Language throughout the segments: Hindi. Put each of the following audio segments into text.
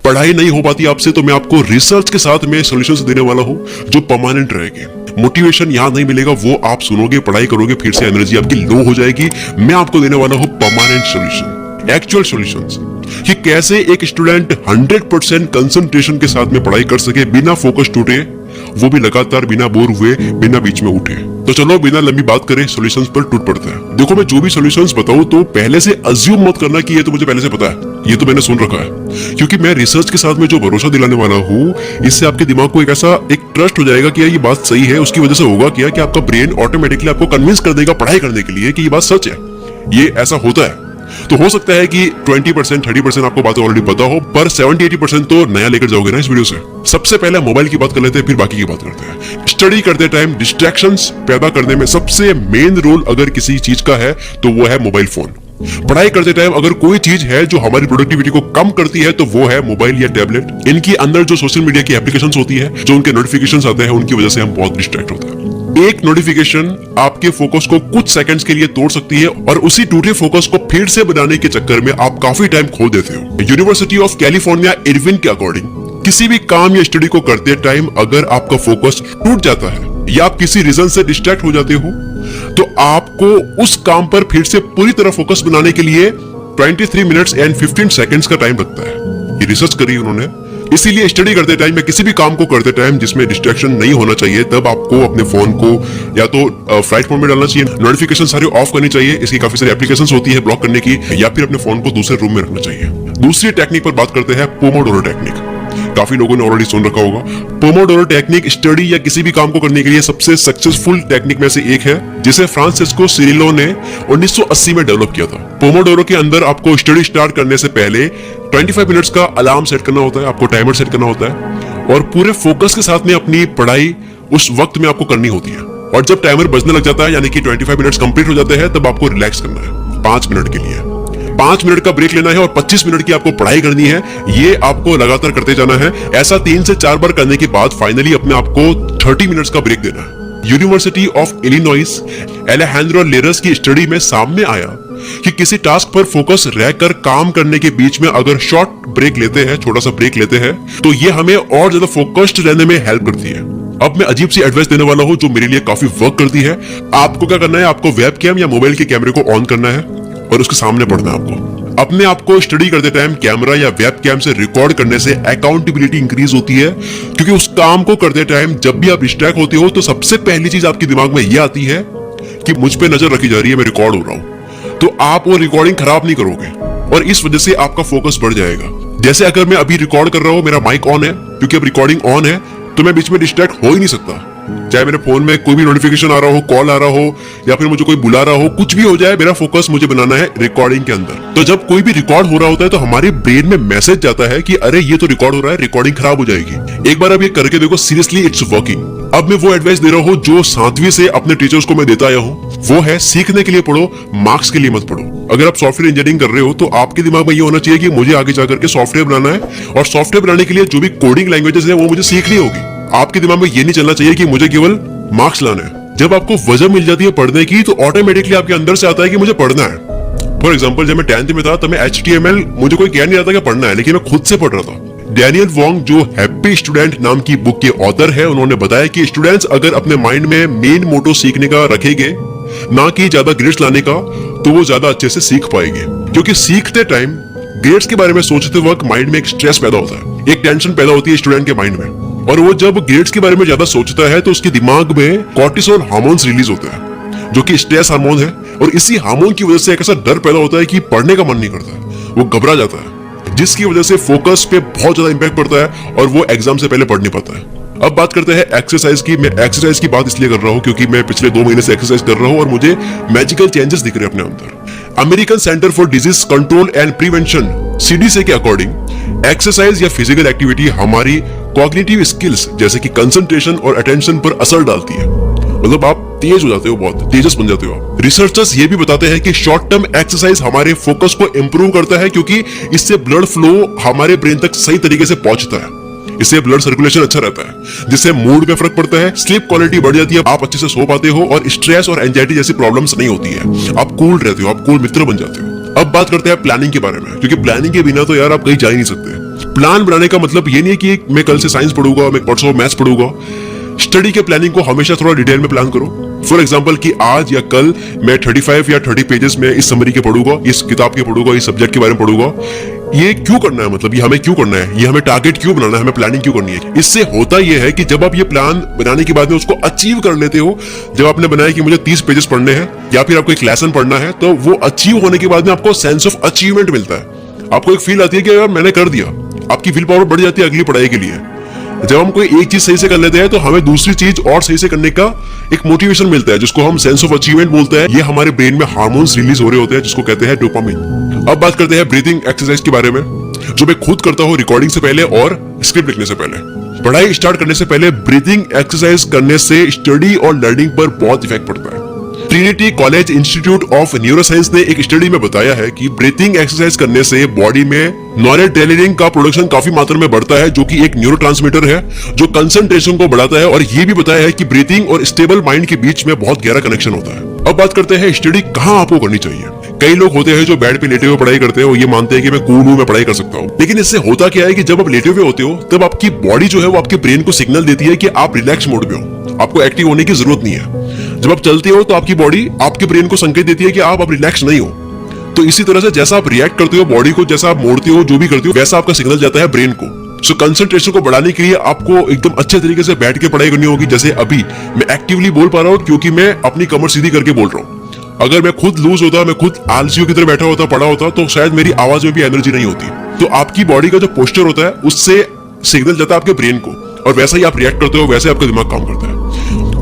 पढ़ाई नहीं हो पाती आपसे, तो मैं आपको रिसर्च के साथ में सॉल्यूशंस देने वाला हूँ जो परमानेंट रहेंगे। मोटिवेशन यहाँ नहीं मिलेगा, वो आप सुनोगे, पढ़ाई करोगे, फिर से एनर्जी आपकी लो हो जाएगी। मैं आपको देने वाला हूँ परमानेंट सॉल्यूशन, एक्चुअल सॉल्यूशंस, कि कैसे एक स्टूडेंट 100% कंसंट्रेशन के साथ में पढ़ाई कर सके, बिना फोकस टूटे, वो भी लगातार, बिना बोर हुए, बिना बीच में उठे। तो चलो बिना लंबी बात करें, सॉल्यूशंस पर टूट पड़ता है। देखो, मैं जो भी सॉल्यूशंस बताऊं तो पहले से अज्यूम मत करना कि ये तो मुझे पहले से पता है, ये तो मैंने सुन रखा है, क्योंकि मैं रिसर्च के साथ में जो भरोसा दिलाने वाला हूँ, इससे आपके दिमाग को एक ट्रस्ट हो जाएगा कि ये बात सही है। उसकी वजह से होगा क्या कि आपका ब्रेन ऑटोमेटिकली आपको कन्विंस कर देगा पढ़ाई करने के लिए कि ये बात सच है, ये ऐसा होता है। तो हो सकता है कि 20% 30% आपको बातें ऑलरेडी पता हो, पर 70-80% तो नया लेकर जाओगे ना इस वीडियो से। सबसे पहले मोबाइल की बात कर लेते हैं, फिर बाकी की बात करते हैं। स्टडी करते टाइम डिस्ट्रैक्शंस पैदा करने में सबसे मेन रोल अगर किसी चीज का है तो वो है मोबाइल फोन। पढ़ाई करते टाइम अगर कोई चीज है जो हमारी प्रोडक्टिविटी को कम करती है तो वो है मोबाइल या टैबलेट। इनकी अंदर जो सोशल मीडिया की एप्लीकेशंस होती है, जो उनके नोटिफिकेशंस आते हैं, उनकी वजह से हम बहुत डिस्ट्रैक्ट होते हैं। एक नोटिफिकेशन आपके फोकस को कुछ सेकंड्स के लिए तोड़ सकती है और उसी टूटे फोकस को फिर से बनाने के चक्कर में आप काफी टाइम खो देते हो। यूनिवर्सिटी ऑफ कैलिफोर्निया इरविन के अकॉर्डिंग, किसी भी काम या स्टडी को करते टाइम अगर आपका फोकस टूट जाता है या आप किसी रीजन से डिस्ट्रैक्ट हो जाते हो, तो आपको उस काम पर फिर से पूरी तरह फोकस बनाने के लिए 23 मिनट्स एंड 15 सेकंड्स का टाइम लगता है। ये रिसर्च करी उन्होंने। इसीलिए स्टडी करते टाइम या किसी भी काम को करते टाइम जिसमें डिस्ट्रैक्शन नहीं होना चाहिए, तब आपको अपने फोन को या तो फ्लाइट मोड में डालना चाहिए, नोटिफिकेशन सारे ऑफ करनी चाहिए, इसकी काफी सारी एप्लीकेशंस होती है ब्लॉक करने की, या फिर अपने फोन को दूसरे रूम में रखना चाहिए। दूसरी टेक्निक पर बात करते हैं, पोमोडोरो टेक्निक। काफी लोगों ने ऑलरेडी सुन रखा होगा। पोमोडोरो टेक्निक स्टडी या किसी भी काम को करने के लिए सबसे सक्सेसफुल टेक्निक में से एक है, जिसे फ्रांसिस्को सिरिलो ने 1980 में डेवलप किया था। पोमोडोरो के अंदर आपको स्टडी स्टार्ट करने से पहले 25 मिनट्स का अलार्म सेट करना होता है, आपको टाइमर सेट करना होता है, और पूरे फोकस के साथ में अपनी पढ़ाई उस वक्त में आपको करनी होती है। और जब टाइमर बजने लग जाता है, यानी कि 25 मिनट्स कंप्लीट हो जाते हैं, तब आपको रिलैक्स करना है 5 मिनट के लिए। 5 मिनट का ब्रेक लेना है और 25 मिनट की आपको पढ़ाई करनी है। ये आपको लगातार करते जाना है। ऐसा 3 से 4 बार करने के बाद फाइनली अपने आपको 30 मिनट्स का ब्रेक देना है। यूनिवर्सिटी ऑफ इलिनॉइस एलेहांद्रो लेरस की स्टडी में सामने आया कि किसी टास्क पर फोकस रहकर काम करने के बीच में अगर शॉर्ट ब्रेक लेते हैं, छोटा सा ब्रेक लेते हैं, तो ये हमें और ज्यादा फोकस्ड रहने में हेल्प करती है। अब मैं अजीब सी एडवाइस देने वाला हूं जो मेरे लिए काफी वर्क करती है। आपको क्या करना है, आपको वेब कैम या मोबाइल के कैमरे को ऑन करना है और उसके सामने पढ़ना है। आपको अपने आप को स्टडी करते टाइम कैमरा या वेब कैम से रिकॉर्ड करने से अकाउंटेबिलिटी इंक्रीज होती है, क्योंकि उस काम को करते टाइम जब भी आप डिस्ट्रैक्ट होते हो तो सबसे पहली चीज आपके दिमाग में यह आती है कि मुझ पे नजर रखी जा रही है, मैं रिकॉर्ड हो रहा हूं। तो आप वो रिकॉर्डिंग खराब नहीं करोगे और इस वजह से आपका फोकस बढ़ जाएगा। जैसे अगर मैं अभी रिकॉर्ड कर रहा हूं, मेरा माइक ऑन है, क्योंकि अब रिकॉर्डिंग ऑन है, तो मैं बीच में डिस्ट्रैक्ट हो ही नहीं सकता। चाहे मेरे फोन में कोई भी नोटिफिकेशन आ रहा हो, कॉल आ रहा हो, या फिर मुझे कोई बुला रहा हो, कुछ भी हो जाए, मेरा फोकस मुझे बनाना है रिकॉर्डिंग के अंदर। तो जब कोई भी रिकॉर्ड हो रहा होता है तो हमारे ब्रेन में मैसेज जाता है कि अरे ये तो रिकॉर्ड हो रहा है, रिकॉर्डिंग खराब हो जाएगी। एक बार अब ये करके देखो, सीरियसली इट्स वर्किंग। अब मैं वो एडवाइस दे रहा हूँ जो 7वीं से अपने टीचर्स को मैं देता आया हूँ, वो है सीखने के लिए पढ़ो, मार्क्स के लिए मत पढ़ो। अगर आप सॉफ्टवेयर इंजीनियरिंग कर रहे हो तो आपके दिमाग में ये होना चाहिए कि मुझे आगे जाकर के सॉफ्टवेयर बनाना है, और सॉफ्टवेयर बनाने के लिए जो भी कोडिंग लैंग्वेजेस है वो मुझे सीखनी होगी। आपके दिमाग में ये नहीं चलना चाहिए कि मुझे केवल मार्क्स लाना है। जब आपको वजह मिल जाती है पढ़ने की, तो ऑटोमेटिकली आपके अंदर से आता है कि मुझे पढ़ना है। फॉर एग्जांपल, जब मैं 10th में था तब मैं HTML मुझे कोई कह नहीं रहा था कि पढ़ना है, लेकिन मैं खुद से पढ़ रहा था। डैनियल वोंग, जो हैप्पी स्टूडेंट नाम की बुक के ऑथर है, उन्होंने बताया कि स्टूडेंट्स अगर अपने माइंड में मेन मोटो सीखने का रखेंगे, ना कि ज्यादा ग्रेड्स लाने का, तो वो ज्यादा अच्छे से सीख पाएंगे। क्योंकि सीखते टाइम ग्रेड्स के बारे में सोचते वक्त माइंड में एक स्ट्रेस पैदा होता है, एक टेंशन पैदा होती है स्टूडेंट के माइंड में, और वो जब ग्रेड्स के बारे में ज्यादा सोचता है तो उसके दिमाग में कॉर्टिसोल हार्मोन्स रिलीज होता है, जो कि स्ट्रेस हार्मोन है, और इसी हार्मोन की वजह से एक ऐसा डर पैदा होता है कि पढ़ने का मन नहीं करता, वो घबरा जाता है, जिसकी वजह से फोकस पे बहुत ज्यादा इंपैक्ट पड़ता है और वो एग्जाम से पहले पढ़ नहीं पाता है। अब बात करते हैं एक्सरसाइज की। मैं एक्सरसाइज की बात इसलिए कर रहा हूँ क्योंकि मैं पिछले 2 महीने से एक्सरसाइज कर रहा हूँ और मुझे मैजिकल चेंजेस दिख रहे हैं अपने अंदर। American centre for disease control and prevention CDC के अकॉर्डिंग एक्सरसाइज या फिजिकल एक्टिविटी हमारी कॉग्निटिव स्किल्स जैसे कि कंसंट्रेशन और अटेंशन पर असर डालती है। मतलब आप तेज हो जाते हो, बहुत तेजस बन जाते हो आप। रिसर्चर्स ये भी बताते हैं कि शॉर्ट टर्म एक्सरसाइज हमारे फोकस को इंप्रूव करता है, क्योंकि इससे ब्लड फ्लो हमारे ब्रेन तक सही तरीके से पहुंचता है, इससे ब्लड सर्कुलेशन अच्छा रहता है, जिससे मूड में फर्क पड़ता है, स्लीप क्वालिटी बढ़ जाती है, आप अच्छे से सो पाते हो और स्ट्रेस और एंजाइटी जैसी प्रॉब्लम्स नहीं होती है, आप कूल रहते हो, आप कूल मित्र बन जाते हो। अब बात करते हैं प्लानिंग के बारे में, क्योंकि प्लानिंग के बिना तो यार आप कहीं जा ही नहीं सकते। प्लान बनाने का मतलब ये नहीं है कि मैं कल से साइंस पढ़ूंगा, मैं परसों मैथ्स पढ़ूंगा। स्टडी के प्लानिंग को हमेशा थोड़ा डिटेल में प्लान करो। फॉर एग्जांपल कि आज या कल मैं 35 या 30 पेजेस में इस समरी के पढ़ूंगा, इस किताब के पढ़ूंगा, इस सब्जेक्ट के बारे में पढ़ूंगा। ये क्यों करना है, मतलब ये हमें क्यों करना है, ये हमें टारगेट क्यों बनाना है, हमें प्लानिंग क्यों करनी है। इससे होता यह है कि जब आप ये प्लान बनाने के बाद में उसको अचीव कर लेते हो, जब आपने बनाया कि मुझे 30 पेजेस पढ़ने हैं या फिर आपको एक लेसन पढ़ना है, तो वो अचीव होने के बाद में आपको सेंस ऑफ अचीवमेंट मिलता है। आपको एक फील आती है कि यार मैंने कर दिया। आपकी विल पावर बढ़ जाती है अगली पढ़ाई के लिए। जब हम कोई एक चीज सही से कर लेते हैं तो हमें दूसरी चीज और सही से करने का एक मोटिवेशन मिलता है, जिसको हम सेंस ऑफ अचीवमेंट बोलते हैं। ये हमारे ब्रेन में हार्मोन्स रिलीज हो रहे होते हैं, जिसको कहते हैं डोपामिन। अब बात करते हैं ब्रीथिंग एक्सरसाइज के बारे में, जो मैं खुद करता हूँ रिकॉर्डिंग से पहले और स्क्रिप्ट लिखने से पहले। पढ़ाई स्टार्ट करने से पहले ब्रीथिंग एक्सरसाइज करने से स्टडी और लर्निंग पर बहुत इफेक्ट पड़ता है। Trinity college institute of neuroscience ने एक स्टडी में बताया है कि ब्रीथिंग एक्सरसाइज करने से बॉडी में नॉरेड्रेनालिन का प्रोडक्शन काफी मात्रा में बढ़ता है, जो कि एक न्यूरोट्रांसमीटर है जो कंसंट्रेशन को बढ़ाता है। और ये भी बताया है कि ब्रीथिंग और स्टेबल माइंड के बीच में बहुत गहरा कनेक्शन होता है। अब बात करते हैं स्टडी कहाँ आपको करनी चाहिए। कई लोग होते हैं जो बेड पे लेटे हुए पढ़ाई करते हैं और ये मानते हैं कि मैं कूल हूं, मैं पढ़ाई कर सकता हूँ। लेकिन इससे होता क्या है कि जब आप लेटे हुए होते हो तब आपकी बॉडी जो है वो आपके ब्रेन को सिग्नल देती है कि आप रिलैक्स मोड में हो, आपको एक्टिव होने की जरूरत नहीं है। जब आप चलते हो तो आपकी बॉडी आपके ब्रेन को संकेत देती है कि आप अब रिलैक्स नहीं हो। तो इसी तरह से जैसा आप रिएक्ट करते हो बॉडी को, जैसा आप मोड़ते हो, जो भी करते हो, वैसा आपका सिग्नल जाता है ब्रेन को। सो कंसंट्रेशन को बढ़ाने के लिए आपको एकदम अच्छे तरीके से बैठ के पढ़ाई करनी होगी। जैसे अभी मैं एक्टिवली बोल पा रहा हूँ क्योंकि मैं अपनी कमर सीधी करके बोल रहा हूँ। अगर मैं खुद लूज होता, मैं खुद आलसियों की तरह बैठा होता, पड़ा होता, तो शायद मेरी आवाज में भी एनर्जी नहीं होती। तो आपकी बॉडी का जो पोस्चर होता है उससे सिग्नल जाता है आपके ब्रेन को, और वैसा ही आप रिएक्ट करते हो, वैसे आपका दिमाग काम करता है।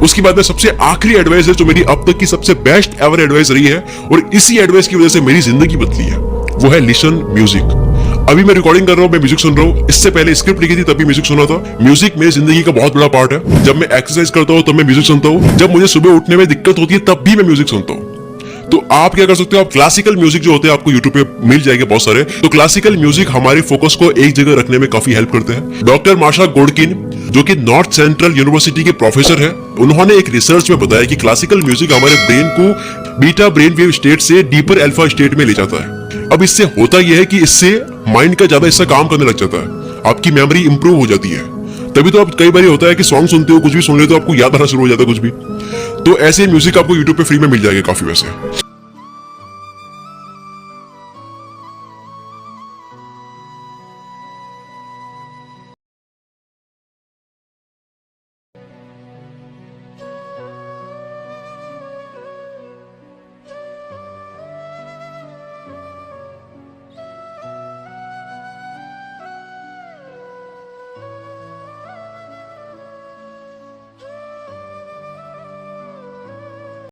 उसके बाद में सबसे आखिरी एडवाइस है जो मेरी अब तक की सबसे बेस्ट एवर एडवाइस रही है, और इसी एडवाइस की वजह से मेरी जिंदगी बदली है, वो है लिसन म्यूजिक। अभी मैं रिकॉर्डिंग कर रहा हूँ, मैं म्यूजिक सुन रहा हूँ। इससे पहले स्क्रिप्ट लिखी थी तब भी म्यूजिक सुना था। म्यूजिक मेरी जिंदगी का बहुत बड़ा पार्ट है। जब मैं एक्सरसाइज करता हूँ तब मैं म्यूजिक सुनता हूँ। जब मुझे सुबह उठने में दिक्कत होती है तब भी मैं म्यूजिक सुनता हूँ। तो आप क्या कर सकते हो, आप क्लासिकल म्यूजिक जो होते हैं आपको यूट्यूब पे मिल जाएंगे बहुत सारे। तो क्लासिकल म्यूजिक हमारे फोकस को एक जगह रखने में काफी हेल्प करते हैं। डॉक्टर मार्शा गोडकिन, जो कि नॉर्थ सेंट्रल यूनिवर्सिटी के प्रोफेसर है, उन्होंने एक रिसर्च में बताया कि क्लासिकल म्यूजिक हमारे ब्रेन को बीटा ब्रेन वेव स्टेट से डीपर अल्फा स्टेट में ले जाता है। अब इससे होता यह है कि इससे माइंड का ज्यादा हिस्सा काम करने लग जाता है, आपकी मेमोरी इंप्रूव हो जाती है। तभी तो आप कई बार होता है कि सॉन्ग सुनते हो, कुछ भी सुन लेते हो, आपको याद आना शुरू हो जाता है कुछ भी। तो ऐसे म्यूजिक आपको यूट्यूब पे फ्री में मिल जाएगा काफी वैसे।